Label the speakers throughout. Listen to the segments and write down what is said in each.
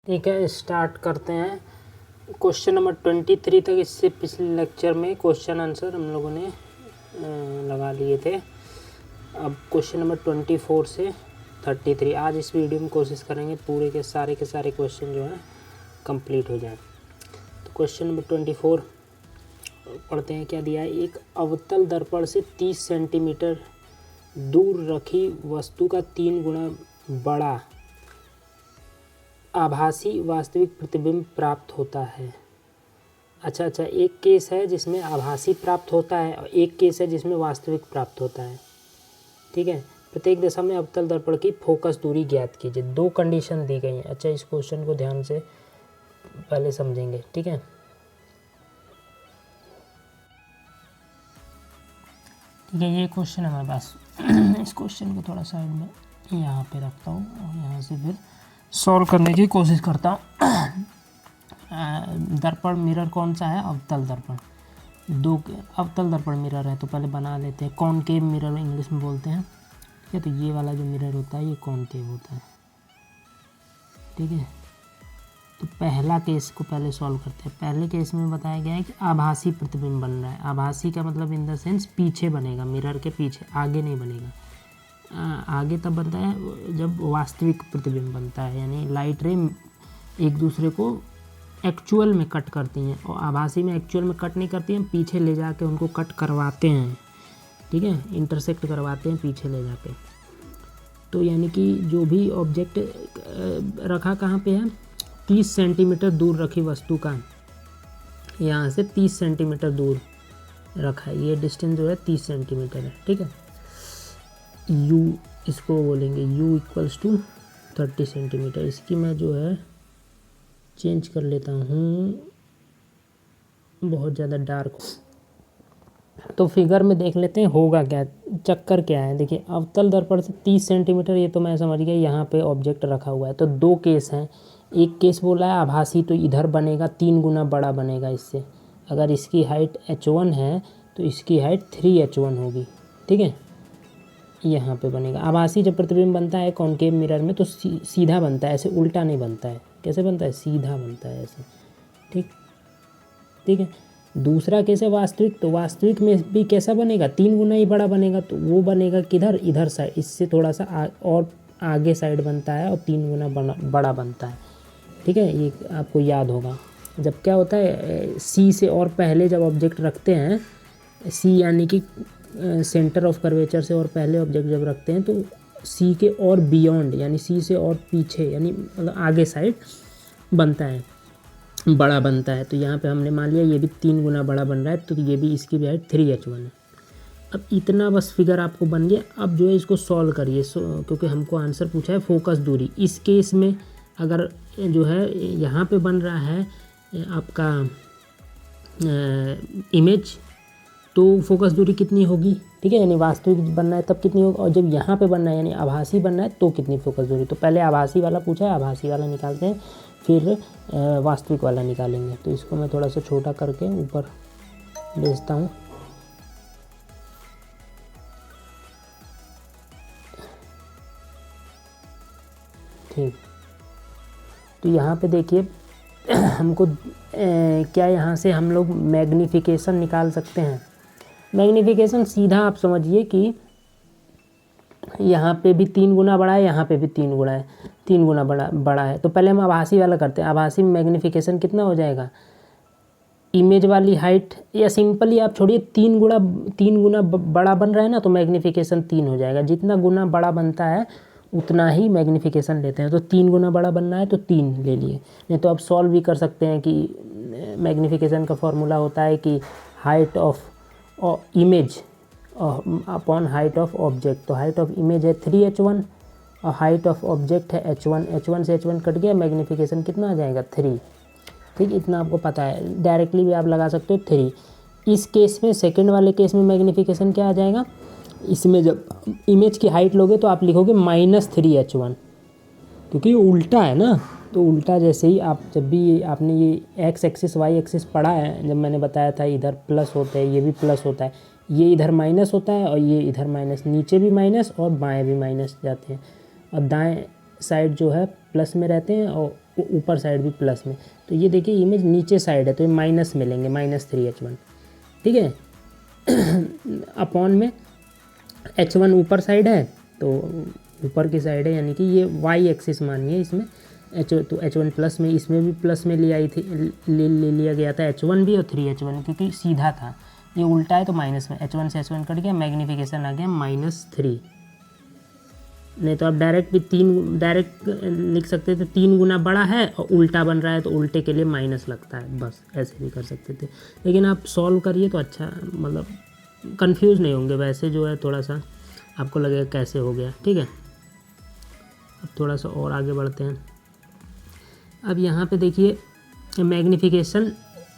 Speaker 1: ठीक है, स्टार्ट करते हैं। क्वेश्चन नंबर 23 तक इससे पिछले लेक्चर में क्वेश्चन आंसर हम लोगों ने लगा लिए थे। अब क्वेश्चन नंबर 24 से 33 आज इस वीडियो में कोशिश करेंगे पूरे के सारे क्वेश्चन जो हैं कंप्लीट हो जाएं। तो क्वेश्चन नंबर 24 पढ़ते हैं। क्या दिया है? एक अवतल दर्पण से 30 सेंटीमीटर दूर रखी वस्तु का 3 गुना बड़ा आभासी वास्तविक प्रतिबिंब प्राप्त होता है। अच्छा, एक केस है जिसमें आभासी प्राप्त होता है और एक केस है जिसमें वास्तविक प्राप्त होता है। ठीक है, प्रत्येक दिशा में अवतल दर्पण की फोकस दूरी ज्ञात कीजिए। 2 कंडीशन दी गई हैं। अच्छा, इस क्वेश्चन को ध्यान से पहले समझेंगे। ठीक है, ये क्वेश्चन है हमारे पास। इस क्वेश्चन को थोड़ा साइड में यहाँ पे रखता हूँ और यहाँ से फिर सॉल्व करने की कोशिश करता हूँ। दर्पण मिरर कौन सा है? अवतल दर्पण। 2 अवतल दर्पण मिरर है तो पहले बना लेते हैं। कॉनकेव मिरर इंग्लिश में बोलते हैं। ठीक है, तो ये वाला जो मिरर होता है ये कॉनकेव होता है। ठीक है, तो पहला केस को पहले सॉल्व करते हैं। पहले केस में बताया गया है कि आभासी प्रतिबिंब बन रहा है। आभासी का मतलब इन द सेंस पीछे बनेगा, मिरर के पीछे, आगे नहीं बनेगा। आगे तब बनता है जब वास्तविक प्रतिबिंब बनता है, यानी लाइट रे एक दूसरे को एक्चुअल में कट करती हैं और आभासी में एक्चुअल में कट नहीं करती हैं, पीछे ले जाके उनको कट करवाते हैं। ठीक है, इंटरसेक्ट करवाते हैं पीछे ले जाके। तो यानी कि जो भी ऑब्जेक्ट रखा कहाँ पे है? 30 सेंटीमीटर दूर रखी वस्तु का यहाँ से 30 सेंटीमीटर दूर रखा है। ये डिस्टेंस जो है 30 सेंटीमीटर है। ठीक है, u इसको बोलेंगे u इक्वल्स टू 30 सेंटीमीटर। इसकी मैं जो है चेंज कर लेता हूँ, बहुत ज़्यादा डार्क। तो फिगर में देख लेते हैं होगा क्या, चक्कर क्या है। देखिए, अवतल दर्पण से 30 सेंटीमीटर, ये तो मैं समझ गया यहाँ पे ऑब्जेक्ट रखा हुआ है। तो 2 केस हैं। एक केस बोला है आभासी, तो इधर बनेगा 3 गुना बड़ा बनेगा इससे। अगर इसकी हाइट h1 है तो इसकी हाइट 3h1 होगी। ठीक है, यहाँ पे बनेगा। आभासी जब प्रतिबिंब बनता है कॉनकेव मिरर में तो सीधा बनता है, ऐसे उल्टा नहीं बनता है। कैसे बनता है? सीधा बनता है ऐसे। ठीक है, दूसरा कैसे? वास्तविक। तो वास्तविक में भी कैसा बनेगा? 3 गुना ही बड़ा बनेगा। तो वो बनेगा किधर? इधर साइड, इससे थोड़ा सा और आगे साइड बनता है और 3 गुना बड़ा बनता है। ठीक है, ये आपको याद होगा। जब क्या होता है, सी से और पहले जब ऑब्जेक्ट रखते हैं, सी यानी कि सेंटर ऑफ कर्वेचर से और पहले ऑब्जेक्ट जब रखते हैं तो सी के और बियॉन्ड यानी सी से और पीछे यानी मतलब आगे साइड बनता है, बड़ा बनता है। तो यहाँ पे हमने मान लिया ये भी 3 गुना बड़ा बन रहा है, तो ये भी, इसकी भी हाइट 3h1 है। अब इतना बस फिगर आपको बन गया। अब जो है इसको सॉल्व करिए, क्योंकि हमको आंसर पूछा है फोकस दूरी। इस केस में अगर जो है यहाँ पे बन रहा है आपका इमेज, तो फोकस दूरी कितनी होगी? ठीक है, यानी वास्तविक बनना है तब कितनी होगी, और जब यहाँ पे बनना है यानी आभासी बनना है तो कितनी फोकस दूरी। तो पहले आभासी वाला पूछा है, आभासी वाला निकालते हैं, फिर वास्तविक वाला निकालेंगे। तो इसको मैं थोड़ा सा छोटा करके ऊपर भेजता हूँ। ठीक, तो यहाँ पे देखिए हमको क्या यहाँ से हम लोग मैग्नीफिकेशन निकाल सकते हैं। मैग्नीफिकेशन सीधा आप समझिए कि यहाँ पे भी 3 गुना बड़ा है, यहाँ पे भी 3 गुना है, 3 गुना बड़ा है। तो पहले हम आभासी वाला करते हैं। आभासी में मैग्नीफिकेशन कितना हो जाएगा? इमेज वाली हाइट, या सिंपली आप छोड़िए, 3 गुना बड़ा बन रहा है ना, तो मैग्नीफिकेशन 3 हो जाएगा। जितना गुना बड़ा बनता है उतना ही मैग्नीफिकेशन लेते हैं। तो 3 गुना बड़ा बनना है तो 3 ले लिए। नहीं तो आप सॉल्व भी कर सकते हैं कि मैग्नीफिकेशन का फॉर्मूला होता है कि height of image upon height of object. तो हाइट ऑफ इमेज है 3h1 और हाइट ऑफ ऑब्जेक्ट है h1। h1 से h1 कट गया, मैग्नीफिकेशन कितना आ जाएगा? 3। ठीक, इतना आपको पता है। डायरेक्टली भी आप लगा सकते हो 3। इस केस में, सेकंड वाले केस में मैग्नीफिकेशन क्या आ जाएगा? इसमें जब इमेज की हाइट लोगे तो आप लिखोगे -3h1, क्योंकि ये उल्टा है ना। तो उल्टा जैसे ही आप, जब भी आपने ये एक्स एक्सिस वाई एक्सिस पढ़ा है, जब मैंने बताया था इधर प्लस होता है, ये भी प्लस होता है, ये इधर माइनस होता है और ये इधर माइनस, नीचे भी माइनस और बाएं भी माइनस जाते हैं, और दाएं साइड जो है प्लस में रहते हैं और ऊपर साइड भी प्लस में, तो ये देखिए इमेज नीचे साइड है तो ये माइनस में लेंगे, -3H1, ठीक है। अपॉन में H1 ऊपर साइड है तो ऊपर की साइड है, यानी कि ये y एक्सिस मानिए इसमें तो H1 प्लस में, इसमें भी प्लस में ले आई थी, ले लिया गया था H1 भी और 3H1, क्योंकि सीधा था, ये उल्टा है तो माइनस में, H1 से H1 कट गया, मैग्नीफिकेशन आ गया -3। नहीं तो आप डायरेक्ट लिख सकते थे 3 गुना बड़ा है और उल्टा बन रहा है तो उल्टे के लिए माइनस लगता है, बस ऐसे भी कर सकते थे। लेकिन आप सॉल्व करिए तो अच्छा, मतलब कंफ्यूज नहीं होंगे, वैसे जो है थोड़ा सा आपको लगेगा कैसे हो गया, ठीक है। अब थोड़ा सा और आगे बढ़ते हैं। अब यहाँ पे देखिए मैग्नीफिकेशन,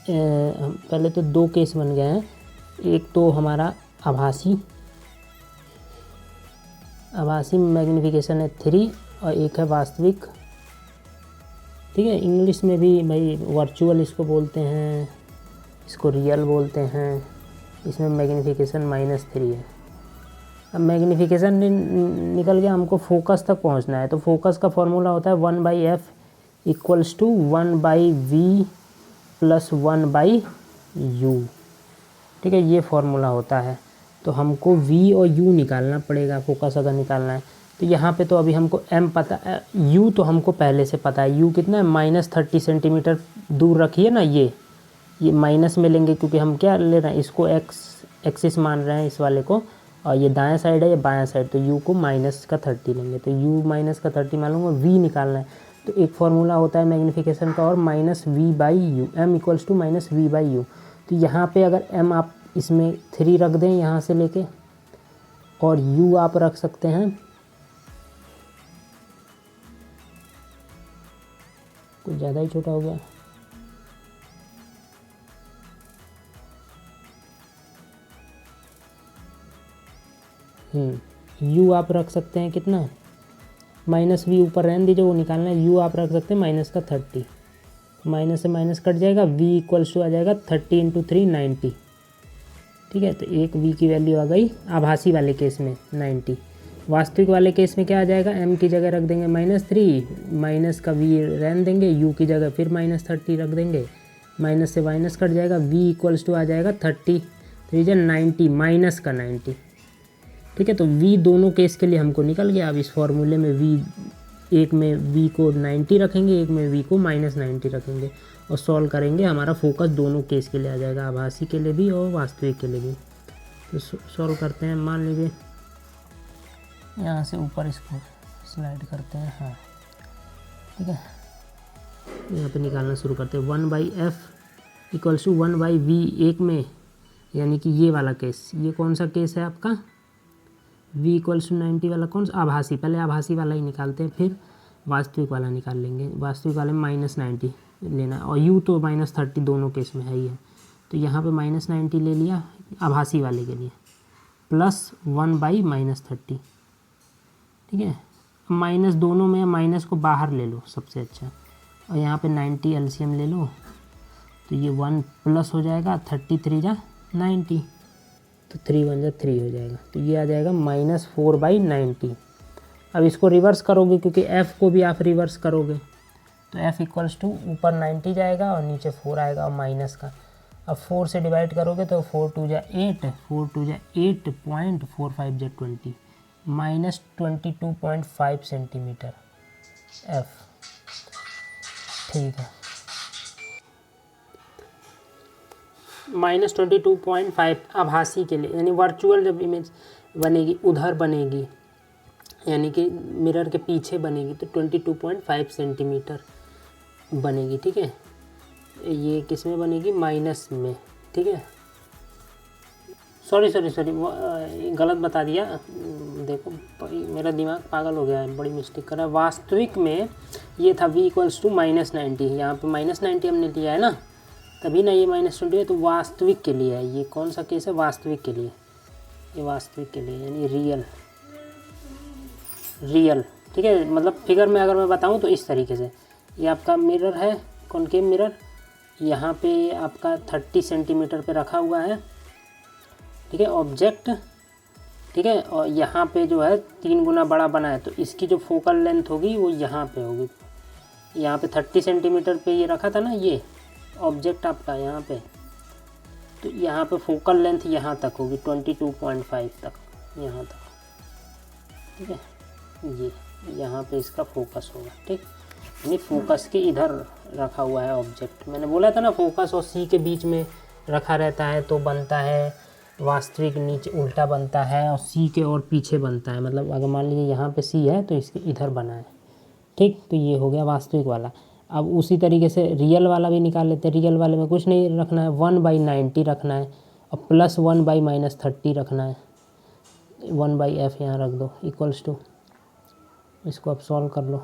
Speaker 1: पहले तो 2 केस बन गए हैं, एक तो हमारा आभासी मैग्नीफिकेशन है 3 और एक है वास्तविक, ठीक है। इंग्लिश में भी भाई वर्चुअल इसको बोलते हैं, इसको रियल बोलते हैं, इसमें मैग्नीफिकेशन -3 है। अब मैग्नीफिकेशन निकल गया, हमको फोकस तक पहुंचना है, तो फोकस का फॉर्मूला होता है 1/f = 1/v + 1/u, ठीक है, ये फॉर्मूला होता है। तो हमको v और u निकालना पड़ेगा, फोकस अगर निकालना है तो यहाँ पे तो अभी हमको m पता है, u तो हमको पहले से पता है, u कितना है -30 सेंटीमीटर दूर रखिए ना, ये माइनस में लेंगे क्योंकि हम क्या ले रहे हैं, इसको एक्सिस मान रहे हैं इस वाले को, और ये दायां साइड है, ये बायां साइड, तो u को -30 लेंगे, तो u -30 मालूम है, v निकालना है। तो एक फार्मूला होता है मैग्नीफिकेशन का और -v/u, m = -v/u। तो यहाँ पे अगर m आप इसमें 3 रख दें यहाँ से लेके, और u आप रख सकते हैं कुछ ज़्यादा ही छोटा हो गया, u आप रख सकते हैं कितना, -v ऊपर रहने दीजिए, वो निकालना है, u आप रख सकते हैं -30, माइनस से माइनस कट जाएगा, v = आ जाएगा 30 × 3 90, ठीक है। तो एक v की वैल्यू आ गई आभासी वाले केस में 90। वास्तविक वाले केस में क्या आ जाएगा, m की जगह रख देंगे -3, माइनस का v रहने देंगे, u की जगह फिर -30 रख देंगे, माइनस से माइनस कट जाएगा, v = आ जाएगा 30 3 90 माइनस का 90, ठीक है। तो v दोनों केस के लिए हमको निकल गया। अब इस फॉर्मूले में एक में v को 90 रखेंगे, एक में v को -90 रखेंगे और सॉल्व करेंगे, हमारा फोकस दोनों केस के लिए आ जाएगा, आभासी के लिए भी और वास्तविक के लिए भी। तो सॉल्व करते हैं, मान लीजिए यहाँ से ऊपर इसको स्लाइड करते हैं, हाँ ठीक है। यहाँ पे निकालना शुरू करते हैं, 1/f = 1/v एक में, यानी कि ये वाला केस, ये कौन सा केस है आपका, v = 90 वाला कौन सा, आभासी, पहले आभासी वाला ही निकालते हैं, फिर वास्तविक वाला निकाल लेंगे। वास्तविक वाले में -90 लेना है और u तो -30 दोनों केस में है ही है, तो यहाँ पे -90 ले लिया आभासी वाले के लिए, प्लस 1/-30, ठीक है। माइनस दोनों में, माइनस को बाहर ले लो सबसे अच्छा, और यहाँ पे 90 एलसीएम ले लो, तो ये 1 प्लस हो जाएगा, 33 जा 90, तो 3 1 जा 3 हो जाएगा, तो ये आ जाएगा -4/90। अब इसको रिवर्स करोगे क्योंकि f को भी आप रिवर्स करोगे, तो f = ऊपर 90 जाएगा और नीचे 4 आएगा और माइनस का, अब 4 से डिवाइड करोगे तो 4 2 जा 8, 4 2 जा 8.45 जा 20, -22.5 सेंटीमीटर f, ठीक है। -22.5 आभासी के लिए, यानी वर्चुअल जब इमेज बनेगी उधर बनेगी, यानी कि मिरर के पीछे बनेगी, तो 22.5 सेंटीमीटर बनेगी, ठीक है। ये किस में बनेगी, माइनस में, ठीक है। सॉरी गलत बता दिया, देखो मेरा दिमाग पागल हो गया है, बड़ी मिस्टेक कर रहा है। वास्तविक में ये था v = -90, यहाँ पे -90 हमने लिया है ना, तभी ना ये -20 है, तो वास्तविक के लिए है, ये कौन सा केस है, वास्तविक के लिए, ये वास्तविक के लिए यानी रियल, ठीक है। मतलब फिगर में अगर मैं बताऊं तो इस तरीके से, ये आपका मिरर है, कॉनकेव मिरर, यहाँ पे आपका 30 सेंटीमीटर पे रखा हुआ है, ठीक है, ऑब्जेक्ट, ठीक है, और यहाँ पे जो है 3 गुना बड़ा बना है, तो इसकी जो फोकल लेंथ होगी वो यहाँ पे होगी, यहाँ पे 30 सेंटीमीटर पे ये रखा था ना ये ऑब्जेक्ट आपका यहाँ पे, तो यहाँ पे फोकल लेंथ यहाँ तक होगी 22.5 तक, यहाँ तक, ठीक है। ये यहाँ पे इसका फोकस होगा, ठीक। यानी फोकस के इधर रखा हुआ है ऑब्जेक्ट। मैंने बोला था ना फोकस और सी के बीच में रखा रहता है तो बनता है वास्तविक, नीचे उल्टा बनता है और सी के और पीछे बनता है। मतलब अगर मान लीजिए यहाँ पे सी है तो इसके इधर बना है, ठीक। तो ये हो गया वास्तविक वाला। अब उसी तरीके से रियल वाला भी निकाल लेते हैं। रियल वाले में कुछ नहीं रखना है, 1/90 रखना है और प्लस 1/-30 रखना है। 1/f यहाँ रख दो इक्वल्स टू, इसको अब सॉल्व कर लो,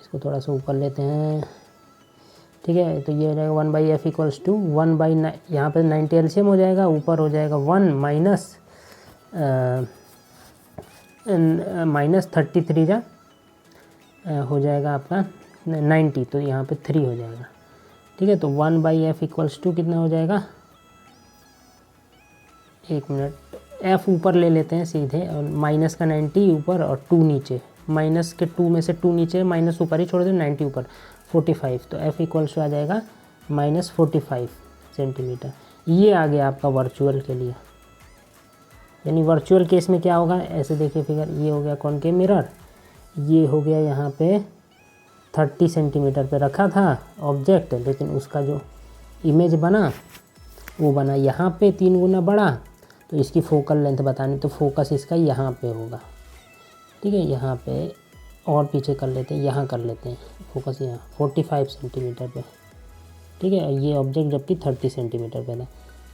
Speaker 1: इसको थोड़ा सा ऊपर लेते हैं, ठीक है। तो ये हो जाएगा 1/f इक्वल्स टू 1/9, यहाँ पर 90 एलसीएम हो जाएगा, ऊपर हो जाएगा 1 माइनस 33 जा हो जाएगा आपका 90, तो यहाँ पे 3 हो जाएगा, ठीक है। तो 1/f इक्वल्स टू कितना हो जाएगा, एक मिनट, f ऊपर ले लेते हैं सीधे और माइनस का 90 ऊपर और 2 नीचे, माइनस के 2 में से 2 नीचे, माइनस ऊपर ही छोड़ दो, 90 ऊपर, 45। तो f इक्वल्स टू आ जाएगा -45 सेंटीमीटर। ये आ गया आपका वर्चुअल के लिए। यानी वर्चुअल केस में क्या होगा, ऐसे देखिए फिगर, ये हो गया कॉनकेव मिरर, ये हो गया यहाँ पे 30 सेंटीमीटर पे रखा था ऑब्जेक्ट, लेकिन उसका जो इमेज बना वो बना यहाँ पे 3 गुना बड़ा। तो इसकी फोकल लेंथ बतानी, तो फोकस इसका यहाँ पे होगा, ठीक है। यहाँ पे और पीछे कर लेते हैं, यहाँ कर लेते हैं फोकस, यहाँ 45 सेंटीमीटर पे, ठीक है। ये ऑब्जेक्ट जबकि 30 सेंटीमीटर पे था।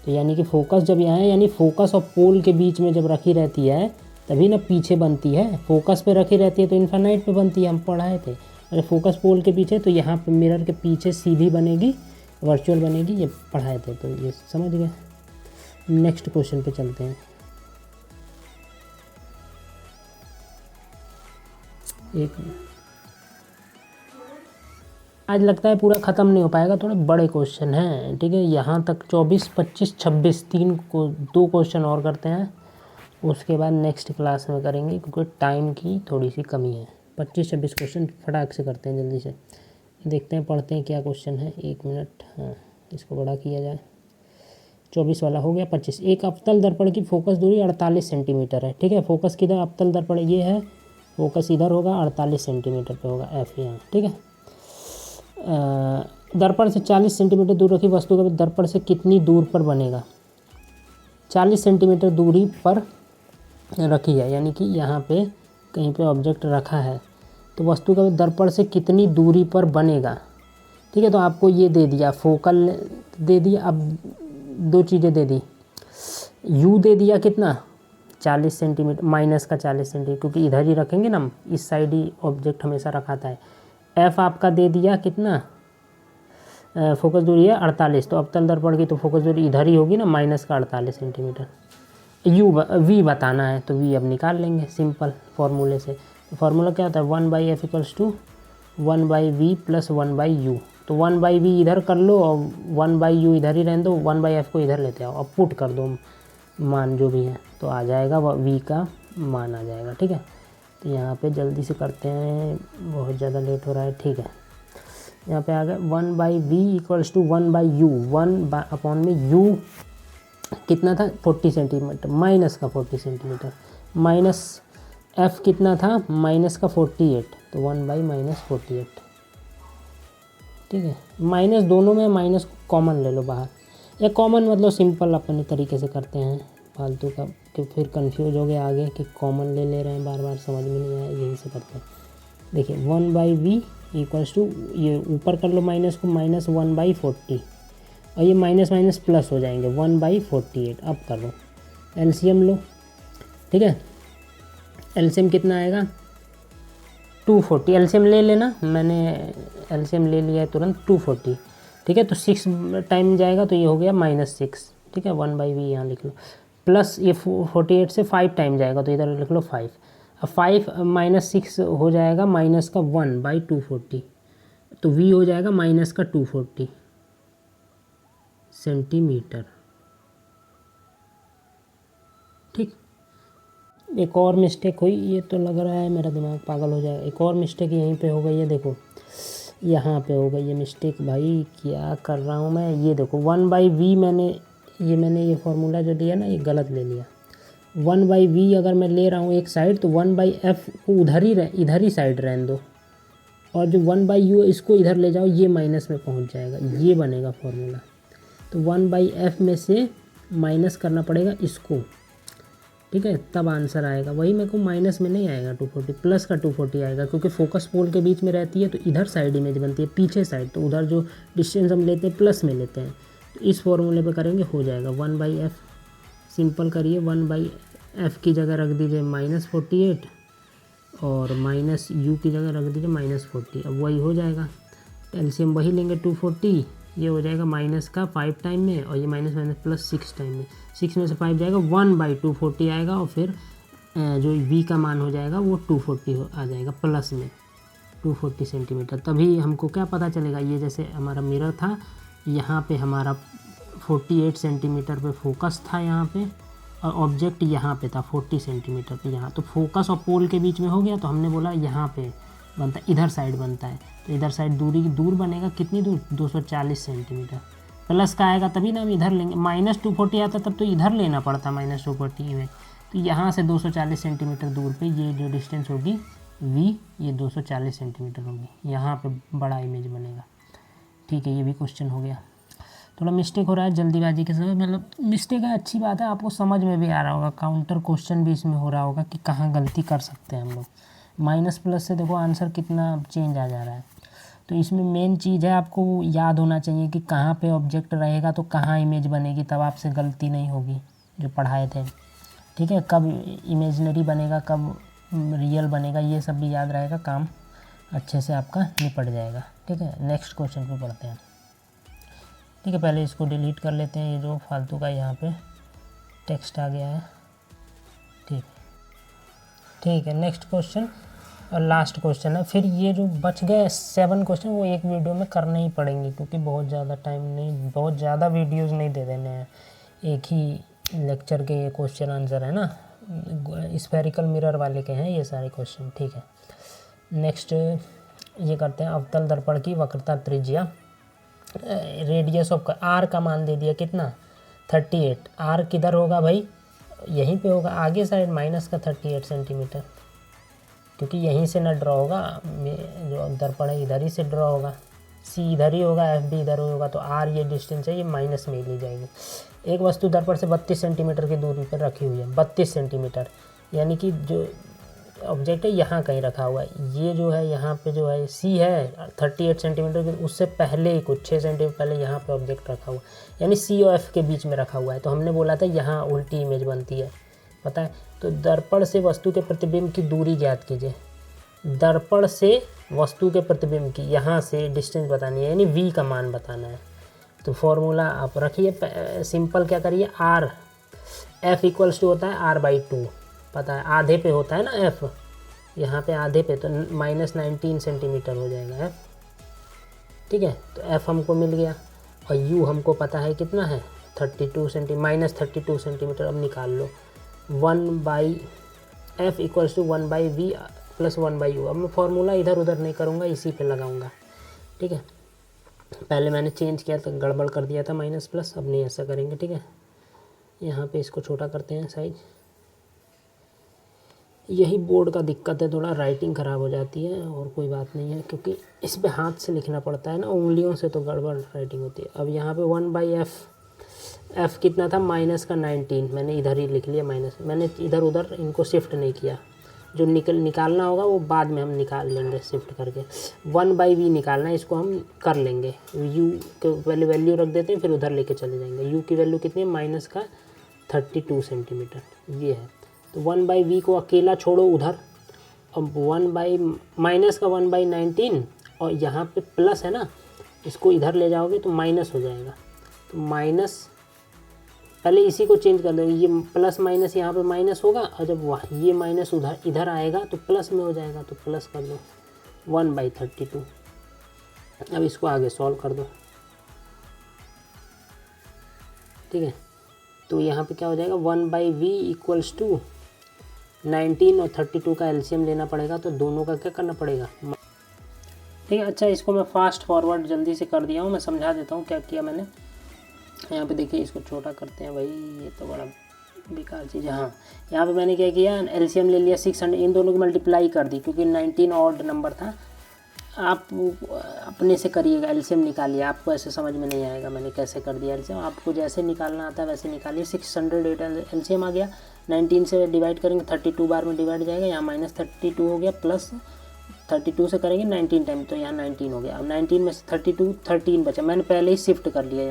Speaker 1: तो यानी कि फोकस जब यहाँ है, यानी फोकस और पोल के बीच में जब रखी रहती है तभी ना पीछे बनती है। फोकस पे रखी रहती है तो इन्फानाइट पे बनती है, हम पढ़ाए थे। अरे फोकस पोल के पीछे, तो यहाँ पे मिरर के पीछे सीधी बनेगी, वर्चुअल बनेगी, ये पढ़ाए थे, तो ये समझ गए। नेक्स्ट क्वेश्चन पे चलते हैं। एक आज लगता है पूरा ख़त्म नहीं हो पाएगा, थोड़े बड़े क्वेश्चन हैं, ठीक है। यहाँ तक 24, 25, 26 दो क्वेश्चन और करते हैं, उसके बाद नेक्स्ट क्लास में करेंगे क्योंकि टाइम की थोड़ी सी कमी है। 25-26 क्वेश्चन फटाक से करते हैं, जल्दी से देखते हैं, पढ़ते हैं क्या क्वेश्चन है। एक मिनट, हाँ इसको बड़ा किया जाए। 24 वाला हो गया। 25, एक अवतल दर्पण की फोकस दूरी 48 सेंटीमीटर है, ठीक है। फोकस किधर, अवतल दर्पण ये है, फोकस इधर होगा, 48 सेंटीमीटर पे होगा एफ यहाँ, ठीक है। दर्पण से 40 सेंटीमीटर दूर रखी वस्तु का दर्पण से कितनी दूर पर बनेगा, 40 सेंटीमीटर दूरी पर रखी है, यानी कि यहाँ पे कहीं पे ऑब्जेक्ट रखा है, तो वस्तु का दर्पण से कितनी दूरी पर बनेगा, ठीक है। तो आपको ये दे दिया, फोकल दे दिया, अब दो चीज़ें दे दी, यू दे दिया कितना 40 सेंटीमीटर, माइनस का 40 सेंटीमीटर, क्योंकि इधर ही रखेंगे ना, इस साइड ही ऑब्जेक्ट हमेशा रखाता है। एफ आपका दे दिया कितना, फोकस दूरी है 48, तो अवतल दर्पण की तो फोकस दूरी इधर ही होगी ना, माइनस का 48 सेंटीमीटर। वी बताना है, तो वी अब निकाल लेंगे सिंपल फार्मूले से। तो फार्मूला क्या होता है, 1/f equals to 1/v plus 1/u। तो 1/v इधर कर लो और 1/u इधर ही रहने दो, 1/f को इधर लेते आओ, अब पुट कर दो मान जो भी है, तो आ जाएगा v का मान आ जाएगा, ठीक है। तो यहाँ पे जल्दी से करते हैं, बहुत ज़्यादा लेट हो रहा है, ठीक है। यहाँ पे आ गया 1/v इक्वल्स टू 1/u, 1/अपॉन में u कितना था 40 सेंटीमीटर, माइनस का 40 सेंटीमीटर, माइनस f कितना था माइनस का 48, तो 1/-48, ठीक है। माइनस दोनों में, माइनस कॉमन ले लो बाहर, या कॉमन मतलब सिंपल अपने तरीके से करते हैं, फालतू का कि फिर कंफ्यूज हो गए आगे कि कॉमन ले रहे हैं, बार बार समझ में नहीं आया, यही से करते हैं। देखिए 1/v इक्वल्स टू, ये ऊपर कर लो माइनस को, माइनस 1/40, और ये माइनस माइनस प्लस हो जाएंगे 1/48। अब कर लो एलसीएम लो, ठीक है। एलसीएम कितना आएगा 240, एलसीएम ले लेना, मैंने एलसीएम ले लिया है तुरंत 240, ठीक है। तो 6 टाइम जाएगा तो ये हो गया -6, ठीक है। 1/v यहाँ लिख लो, प्लस ये 48 से 5 टाइम जाएगा तो इधर लिख लो 5, अब 5 -6 हो जाएगा माइनस का 1/240, तो v हो जाएगा माइनस का 240 सेंटीमीटर, ठीक। एक और मिस्टेक हुई, ये तो लग रहा है मेरा दिमाग पागल हो जाएगा। एक और मिस्टेक यहीं पे हो गई है, देखो यहाँ पे हो गई ये मिस्टेक। भाई क्या कर रहा हूँ मैं, ये देखो 1/v मैंने ये फार्मूला जो दिया ना ये गलत ले लिया। 1/v अगर मैं ले रहा हूँ एक साइड तो 1/f को इधर ही साइड रहने दो, और जो 1/u इसको इधर ले जाओ, ये माइनस में पहुँच जाएगा, ये बनेगा फार्मूला। तो 1/f में से माइनस करना पड़ेगा इसको, ठीक है, तब आंसर आएगा। वही मेरे को माइनस में नहीं आएगा 240, प्लस का 240 आएगा, क्योंकि फोकस पोल के बीच में रहती है तो इधर साइड इमेज बनती है, पीछे साइड, तो उधर जो डिस्टेंस हम लेते हैं प्लस में लेते हैं। तो इस फॉर्मूले पे करेंगे, हो जाएगा 1/f। सिंपल करिए, 1/f की जगह रख दीजिए -48 और माइनस यू की जगह रख दीजिए -40। अब वही हो जाएगा, एलसीएम वही लेंगे 240, ये हो जाएगा माइनस का 5 टाइम में, और ये माइनस माइनस प्लस 6 टाइम में। 6 में से 5 जाएगा, 1/240 आएगा, और फिर जो v का मान हो जाएगा वो 240 आ जाएगा, प्लस में 240 सेंटीमीटर। तभी हमको क्या पता चलेगा, ये जैसे हमारा मिरर था, यहाँ पे हमारा 48 सेंटीमीटर पे फोकस था यहाँ पे, और ऑब्जेक्ट यहाँ पे था 40 सेंटीमीटर पे यहाँ। तो फोकस और पोल के बीच में हो गया, तो हमने बोला यहाँ पे बनता है, इधर साइड बनता है, तो इधर साइड दूर बनेगा, कितनी दूर, 240 सेंटीमीटर। प्लस का आएगा तभी ना हम इधर लेंगे, -240 आता तब तो इधर लेना पड़ता -240 में। तो यहाँ से 240 सेंटीमीटर दूर पे ये जो डिस्टेंस होगी v, ये 240 सेंटीमीटर होगी, यहाँ पे बड़ा इमेज बनेगा। ठीक है, ये भी क्वेश्चन हो गया। थोड़ा मिस्टेक हो रहा है जल्दीबाजी के समय, मतलब मिस्टेक है, अच्छी बात है, आपको समझ में भी आ रहा होगा, काउंटर क्वेश्चन भी इसमें हो रहा होगा कि कहाँ गलती कर सकते हैं हम लोग। माइनस प्लस से देखो आंसर कितना चेंज आ जा रहा है। तो इसमें मेन चीज़ है, आपको याद होना चाहिए कि कहाँ पे ऑब्जेक्ट रहेगा तो कहाँ इमेज बनेगी, तब आपसे गलती नहीं होगी जो पढ़ाए थे। ठीक है, कब इमेजिनरी बनेगा कब रियल बनेगा, ये सब भी याद रहेगा, काम अच्छे से आपका निपट जाएगा। ठीक है, नेक्स्ट क्वेश्चन पे पढ़ते हैं। ठीक है, पहले इसको डिलीट कर लेते हैं, ये जो फालतू का यहाँ पे टेक्स्ट आ गया है। ठीक है, नेक्स्ट क्वेश्चन और लास्ट क्वेश्चन है। फिर ये जो बच गए 7 क्वेश्चन वो एक वीडियो में करने ही पड़ेंगे, क्योंकि बहुत ज़्यादा टाइम नहीं, बहुत ज़्यादा वीडियोज़ नहीं दे देने हैं, एक ही लेक्चर के ये क्वेश्चन आंसर है ना, स्फेरिकल मिरर वाले के हैं ये सारे क्वेश्चन। ठीक है, नेक्स्ट ये करते हैं, अवतल दर्पण की वक्रता त्रिज्या, रेडियस ऑफ आर का मान दे दिया कितना 38। आर किधर होगा भाई, यहीं पे होगा आगे साइड, माइनस का 38 सेंटीमीटर, क्योंकि यहीं से ना ड्रॉ होगा, जो दर्पण है इधर ही से ड्रॉ होगा, सी इधर ही होगा, एफ भी इधर होगा, तो आर ये डिस्टेंस है, ये माइनस में ही ली जाएगी। एक वस्तु दर्पण से 32 सेंटीमीटर की दूरी पर रखी हुई है, 32 सेंटीमीटर, यानी कि जो ऑब्जेक्ट है यहाँ कहीं रखा हुआ है, ये जो है यहाँ पे जो है सी है 38 सेंटीमीटर की, उससे पहले ही कुछ 6 सेंटीमीटर पहले यहाँ पे ऑब्जेक्ट रखा हुआ, यानी सी और एफ के बीच में रखा हुआ है। तो हमने बोला था यहाँ उल्टी इमेज बनती है, पता है। तो दर्पण से वस्तु के प्रतिबिंब की दूरी ज्ञात कीजिए, दर्पण से वस्तु के प्रतिबिंब की यहाँ से डिस्टेंस बतानी है, यानी वी का मान बताना है। तो फॉर्मूला आप रखिए, सिंपल क्या करिए, आर एफ इक्वल्स टू होता है r/2, पता है आधे पे होता है ना एफ, यहाँ पे आधे पे, तो -19 सेंटीमीटर हो जाएगा एफ। ठीक है, तो एफ हमको मिल गया, और यू हमको पता है कितना है -32 सेंटीमीटर। अब निकाल लो 1/f equals to 1/v plus 1/u। अब मैं फार्मूला इधर उधर नहीं करूँगा, इसी पे लगाऊंगा। ठीक है, पहले मैंने चेंज किया तो गड़बड़ कर दिया था माइनस प्लस, अब नहीं ऐसा करेंगे। ठीक है, यहाँ पे इसको छोटा करते हैं साइज, यही बोर्ड का दिक्कत है, थोड़ा राइटिंग ख़राब हो जाती है, और कोई बात नहीं है, क्योंकि इस पे हाथ से लिखना पड़ता है ना, उंगलियों से तो गड़बड़ राइटिंग होती है। अब यहाँ पे 1/f, f कितना था -19, मैंने इधर ही लिख लिया माइनस, मैंने इधर उधर इनको शिफ्ट नहीं किया, जो निकालना होगा वो बाद में हम निकाल लेंगे शिफ्ट करके। 1/v निकालना है, इसको हम कर लेंगे, u के पहले वैल्यू रख देते हैं, फिर उधर लेके चले जाएंगे। u की वैल्यू कितनी है, -32 सेंटीमीटर ये है। तो 1/v को अकेला छोड़ो उधर, अब -1/19, और यहाँ पे प्लस है ना, इसको इधर ले जाओगे तो माइनस हो जाएगा, तो माइनस, पहले इसी को चेंज कर दो, ये प्लस माइनस यहाँ पे माइनस होगा, और जब ये माइनस उधर इधर आएगा तो प्लस में हो जाएगा, तो प्लस कर दो 1/32। अब इसको आगे सॉल्व कर दो। ठीक है, तो यहाँ पे क्या हो जाएगा 1/v इक्वल्स टू 19 और 32 का एलसीएम लेना पड़ेगा, तो दोनों का क्या करना पड़ेगा, ठीक है। अच्छा, इसको मैं फास्ट फॉरवर्ड जल्दी से कर दिया हूँ, मैं समझा देता हूँ क्या किया मैंने। यहाँ पे देखिए, इसको छोटा करते हैं भाई, ये तो बड़ा बेकार चीज़ है। हाँ, यहाँ पे मैंने क्या किया, एलसीएम ले लिया 600, इन दोनों की मल्टीप्लाई कर दी क्योंकि 19 ऑड नंबर था। आप अपने से करिएगा, एलसीएम निकालिए, आपको ऐसे समझ में नहीं आएगा मैंने कैसे कर दिया एलसीएम, आपको जैसे निकालना आता है वैसे निकालिए। 608 एलसीएम आ गया, 19 से डिवाइड करेंगे 32 बार में डिवाइड जाएगा, यहाँ -32 हो गया, प्लस 32 से करेंगे 19 टाइम, तो यहाँ 19 हो गया। अब 19 में से 32 13 बचा, मैंने पहले ही शिफ्ट कर लिया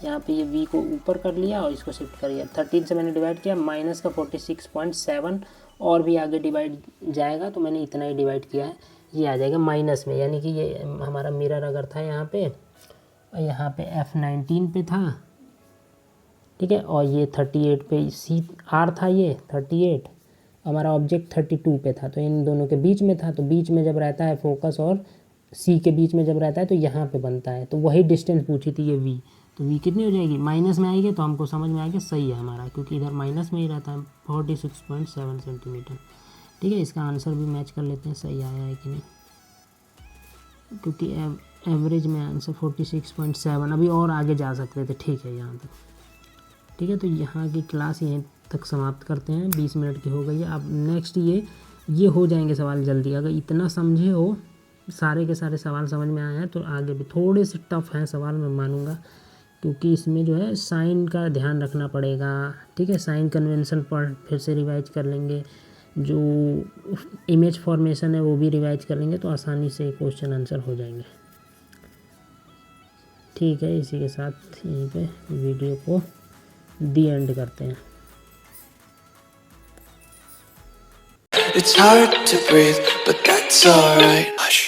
Speaker 1: यहाँ पे ये v को ऊपर कर लिया और इसको शिफ्ट कर लिया। 13 से मैंने डिवाइड किया, माइनस का 46.7 और भी आगे डिवाइड जाएगा, तो मैंने इतना ही डिवाइड किया है, ये आ जाएगा माइनस में, यानी कि ये हमारा मिरर अगर था यहाँ पे F19 पे था, ठीक है, और ये 38 पे R था, ये 38, हमारा ऑब्जेक्ट 32 पे था, तो इन दोनों के बीच में था, तो बीच में जब रहता है फोकस और C के बीच में जब रहता है तो यहाँ पे बनता है, तो वही डिस्टेंस पूछी थी ये V, तो V कितनी हो जाएगी, माइनस में आएगी, तो हमको समझ में आएगा सही है हमारा, क्योंकि इधर माइनस में ही रहता है 46.7 सेंटीमीटर, ठीक है। इसका आंसर भी मैच कर लेते हैं सही आया है कि नहीं, क्योंकि एवरेज में आंसर 46.7, अभी और आगे जा सकते थे, ठीक है यहाँ तक, ठीक है। तो यहाँ की क्लास यहीं तक समाप्त करते हैं, 20 मिनट की हो गई है। अब नेक्स्ट ये हो जाएंगे सवाल जल्दी, अगर इतना समझे हो, सारे के सारे सवाल समझ में आए हैं, तो आगे भी थोड़े से टफ हैं सवाल, मैं मानूंगा, क्योंकि इसमें जो है साइन का ध्यान रखना पड़ेगा, ठीक है। साइन कन्वेंशन पर फिर से रिवाइज कर लेंगे, जो इमेज फॉर्मेशन है वो भी रिवाइज कर लेंगे, तो आसानी से क्वेश्चन आंसर हो जाएंगे, ठीक है। इसी के साथ यहीं पे वीडियो को दी एंड करते हैं।
Speaker 2: It's hard to breathe, but that's alright. Hush.